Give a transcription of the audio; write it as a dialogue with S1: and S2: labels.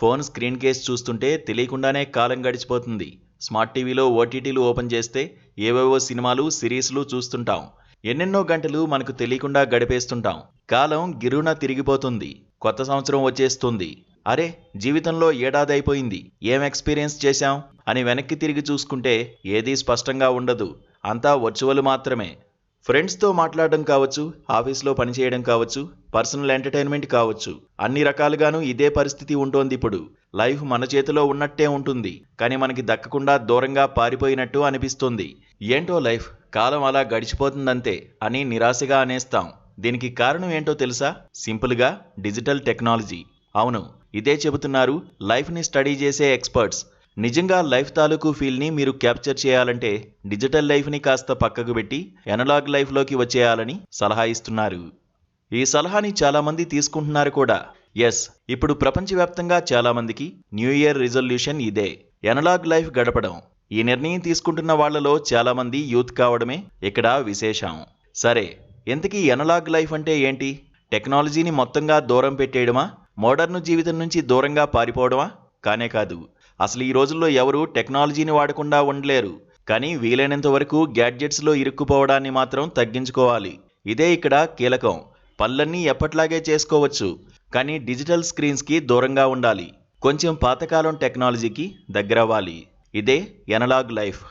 S1: Phone screen case చూస్తుంటే తెలియకుండానే కాలం గడిచిపోతుంది. స్మార్ట్ టీవీలో ఓటీటీలు ఓపెన్ చేస్తే ఏవేవో సినిమాలు, సిరీస్లు చూస్తుంటాం. ఎన్నెన్నో గంటలు మనకు తెలియకుండా గడిపేస్తుంటాం. కాలం గిరున తిరిగిపోతుంది. కొత్త సంవత్సరం వచ్చేస్తుంది. అరే, జీవితంలో ఏడాది అయిపోయింది, ఏం ఎక్స్పీరియన్స్ చేశాం అని వెనక్కి తిరిగి చూసుకుంటే ఏదీ స్పష్టంగా ఉండదు. అంతా వర్చువల్ మాత్రమే. ఫ్రెండ్స్తో మాట్లాడడం కావచ్చు, ఆఫీస్లో పనిచేయడం కావచ్చు, పర్సనల్ ఎంటర్టైన్మెంట్ కావచ్చు, అన్ని రకాలుగానూ ఇదే పరిస్థితి ఉంటోంది ఇప్పుడు. లైఫ్ మన చేతిలో ఉన్నట్టే ఉంటుంది, కానీ మనకి దక్కకుండా దూరంగా పారిపోయినట్టు అనిపిస్తుంది. ఏంటో లైఫ్, కాలం అలా గడిచిపోతుందంతే అని నిరాశగా అనేస్తాం. దీనికి కారణం ఏంటో తెలుసా? సింపుల్గా డిజిటల్ టెక్నాలజీ. అవును, ఇదే చెబుతున్నారు లైఫ్ని స్టడీ చేసే ఎక్స్పర్ట్స్. నిజంగా లైఫ్ తాలూకు ఫీల్ని మీరు క్యాప్చర్ చేయాలంటే డిజిటల్ లైఫ్ని కాస్త పక్కకు పెట్టి ఎనలాగ్ లైఫ్లోకి వచ్చేయాలని సలహా ఇస్తున్నారు. ఈ సలహాని చాలామంది తీసుకుంటున్నారు కూడా. ఎస్, ఇప్పుడు ప్రపంచవ్యాప్తంగా చాలామందికి న్యూ ఇయర్ రిజల్యూషన్ ఇదే, ఎనలాగ్ లైఫ్ గడపడం. ఈ నిర్ణయం తీసుకుంటున్న వాళ్లలో చాలామంది యూత్ కావడమే ఇక్కడ విశేషం. సరే, ఇంతకీ ఎనలాగ్ లైఫ్ అంటే ఏంటి? టెక్నాలజీని మొత్తంగా దూరం పెట్టేయడమా? మోడర్న్ జీవితం నుంచి దూరంగా పారిపోవడమా? కానే కాదు. అసలు ఈ రోజుల్లో ఎవరు టెక్నాలజీని వాడకుండా ఉండలేరు. కానీ వీలైనంత వరకు గ్యాడ్జెట్స్లో ఇరుక్కుపోవడాన్ని మాత్రం తగ్గించుకోవాలి. ఇదే ఇక్కడ కీలకం. పనులన్నీ ఎప్పట్లాగే చేసుకోవచ్చు, కానీ డిజిటల్ స్క్రీన్స్కి దూరంగా ఉండాలి. కొంచెం పాతకాలం టెక్నాలజీకి దగ్గరవ్వాలి. ఇదే ఎనలాగ్ లైఫ్.